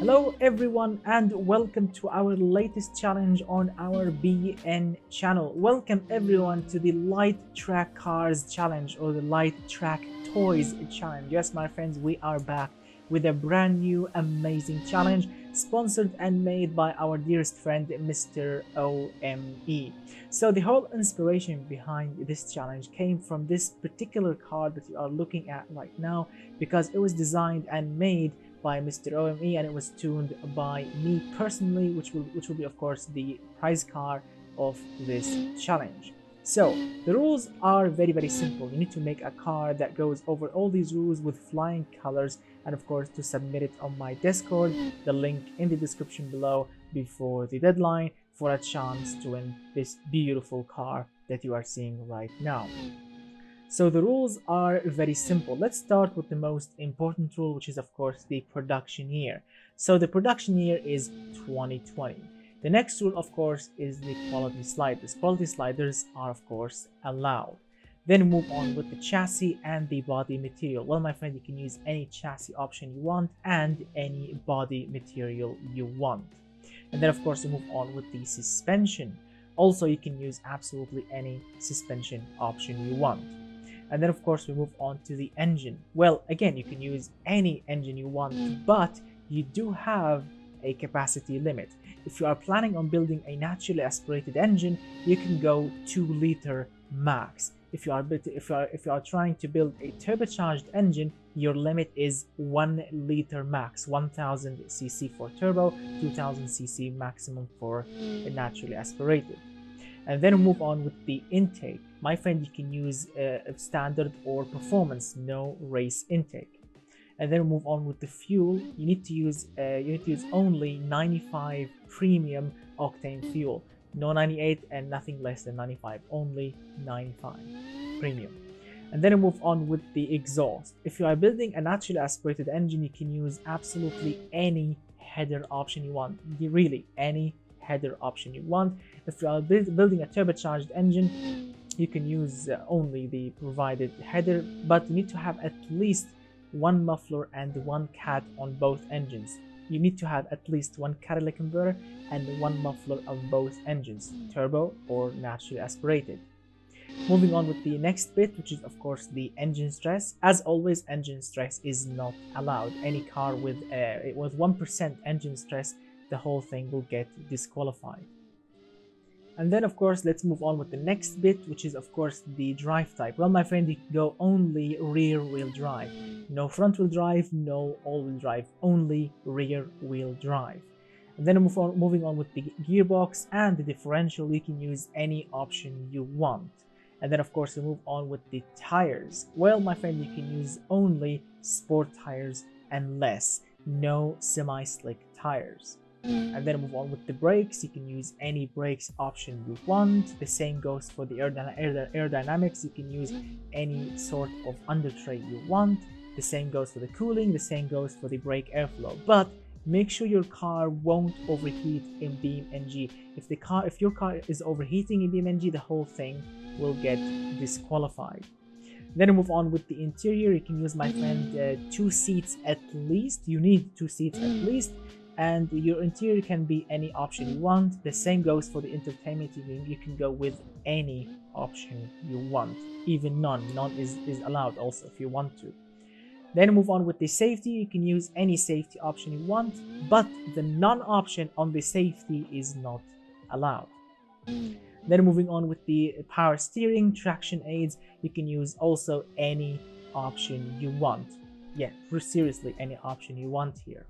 Hello everyone and welcome to our latest challenge on our BN channel. Welcome everyone to the Light Track Cars challenge or the Light Track Toys challenge. Yes my friends, we are back with a brand new amazing challenge sponsored and made by our dearest friend Mr. OME. So the whole inspiration behind this challenge came from this particular car that you are looking at right now, because it was designed and made by Mr. OME and it was tuned by me personally, which will be of course the prize car of this challenge. So the rules are very simple. You need to make a car that goes over all these rules with flying colors, and of course to submit it on my Discord, the link in the description below, before the deadline for a chance to win this beautiful car that you are seeing right now. So the rules are very simple. Let's start with the most important rule, which is of course the production year. So the production year is 2020. The next rule of course is the quality sliders. Quality sliders are of course allowed. Then move on with the chassis and the body material. Well my friend, you can use any chassis option you want and any body material you want. And then of course you move on with the suspension. Also you can use absolutely any suspension option you want. And then of course we move on to the engine. Well again, you can use any engine you want, but you do have a capacity limit. If you are planning on building a naturally aspirated engine, you can go 2 liter max. If you are trying to build a turbocharged engine, your limit is 1 liter max, 1000 cc for turbo, 2000 cc maximum for a naturally aspirated. And then move on with the intake. My friend, you can use standard or performance, no race intake. And then move on with the fuel. You need to use only 95 premium octane fuel, no 98 and nothing less than 95, only 95 premium. And then move on with the exhaust. If you are building a naturally aspirated engine, you can use absolutely any header option you want, really any header option you want. If you are building a turbocharged engine, you can use only the provided header, but you need to have at least 1 muffler and 1 cat on both engines. You need to have at least 1 catalytic converter and 1 muffler on both engines, turbo or naturally aspirated. Moving on with the next bit, which is of course the engine stress. As always, engine stress is not allowed. Any car with 1% engine stress, the whole thing will get disqualified. And then of course let's move on with the next bit, which is of course the drive type. Well my friend, you can go only rear wheel drive, no front wheel drive, no all wheel drive, only rear wheel drive. And then moving on with the gearbox and the differential, you can use any option you want. And then of course we move on with the tires. Well my friend, you can use only sport tires and less, no semi-slick tires. And then move on with the brakes. You can use any brakes option you want. The same goes for the aerodynamics. You can use any sort of under tray you want. The same goes for the cooling. The same goes for the brake airflow. But make sure your car won't overheat in BMG. If your car is overheating in BMG, the whole thing will get disqualified. Then move on with the interior. You can use, my friend, 2 seats at least. You need 2 seats at least. And your interior can be any option you want. The same goes for the entertainment. You can go with any option you want, even none is allowed also if you want to. Then move on with the safety. You can use any safety option you want, but the none option on the safety is not allowed. Then moving on with the power steering, traction aids, you can use also any option you want. Yeah, seriously, any option you want here.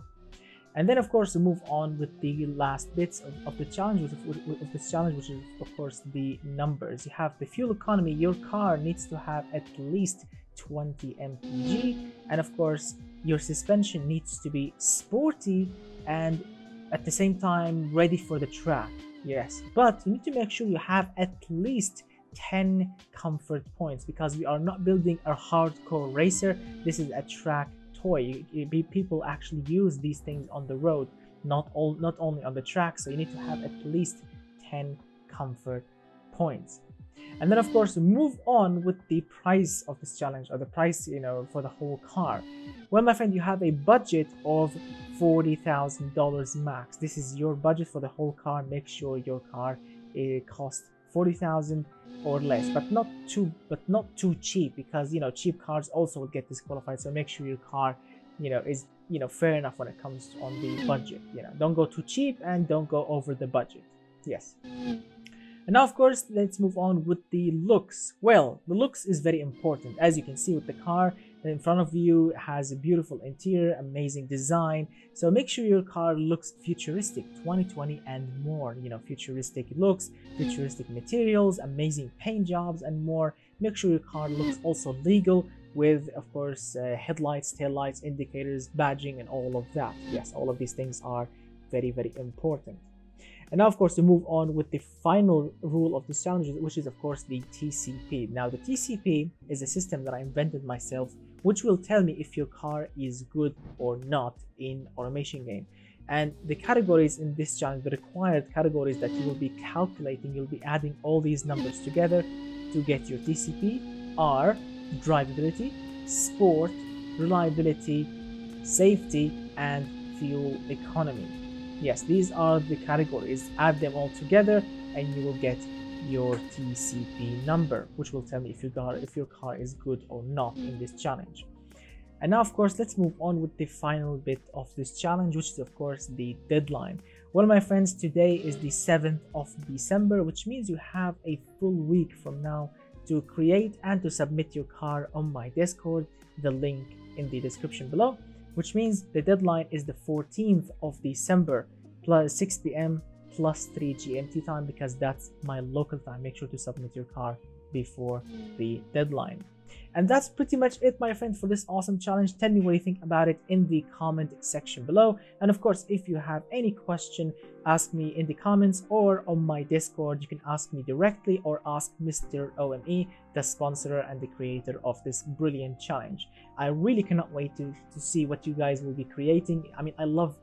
And then of course we move on with the last bits of the challenge, of this challenge, which is of course the numbers. You have the fuel economy. Your car needs to have at least 20 mpg, and of course your suspension needs to be sporty and at the same time ready for the track. Yes, but you need to make sure you have at least 10 comfort points, because we are not building a hardcore racer. This is a track toy. People actually use these things on the road, not only on the track. So you need to have at least 10 comfort points. And then of course move on with the price of this challenge, or the price, you know, for the whole car. Well, my friend, you have a budget of $40,000 max. This is your budget for the whole car. Make sure your car costs 40,000 or less, but not too cheap, because you know cheap cars also will get disqualified. So make sure your car, you know, is, you know, fair enough when it comes on the budget. You know, don't go too cheap and don't go over the budget. Yes. And now of course let's move on with the looks. Well, the looks is very important. As you can see with the car in front of you, has a beautiful interior, amazing design. So make sure your car looks futuristic, 2020 and more. You know, futuristic looks, futuristic materials, amazing paint jobs and more. Make sure your car looks also legal, with of course headlights, taillights, indicators, badging and all of that. Yes, all of these things are very, very important. And now of course to move on with the final rule of this challenge, which is of course the TCP. Now the TCP is a system that I invented myself, which will tell me if your car is good or not in automation game. And the categories in this challenge, the required categories that you will be calculating, you'll be adding all these numbers together to get your TCP, are drivability, sport, reliability, safety, and fuel economy. Yes, these are the categories. Add them all together and you will get your TCP number, which will tell me if your car is good or not in this challenge. And now of course let's move on with the final bit of this challenge, which is of course the deadline. Well, my friends, today is the 7th of December, which means you have a full week from now to create and to submit your car on my Discord, the link in the description below, which means the deadline is the 14th of December plus 6 p.m. plus 3 GMT time, because that's my local time. Make sure to submit your car before the deadline. And that's pretty much it, my friend, for this awesome challenge. Tell me what you think about it in the comment section below. And of course, if you have any question, ask me in the comments or on my Discord. You can ask me directly or ask Mr. OME, the sponsor and the creator of this brilliant challenge. I really cannot wait to see what you guys will be creating. I mean, I love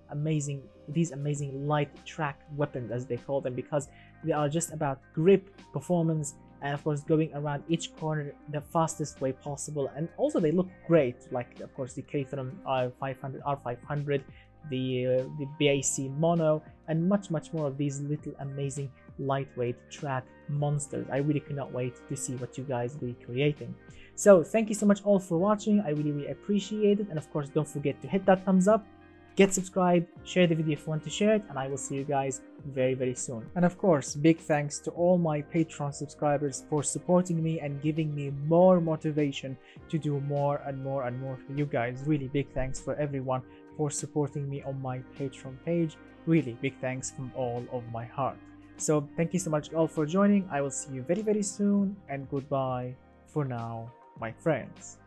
these amazing light track weapons, as they call them, because they are just about grip, performance, and of course going around each corner the fastest way possible. And also they look great, like of course the K-Therm R500, the BAC Mono, and much more of these little amazing lightweight track monsters. I really cannot wait to see what you guys will be creating. So thank you so much all for watching. I really appreciate it. And of course don't forget to hit that thumbs up, get subscribed, share the video if you want to share it, and I will see you guys very soon. And of course, big thanks to all my Patreon subscribers for supporting me and giving me more motivation to do more and more for you guys. Really big thanks for everyone for supporting me on my Patreon page. Really big thanks from all of my heart. So thank you so much all for joining. I will see you very soon, and goodbye for now, my friends.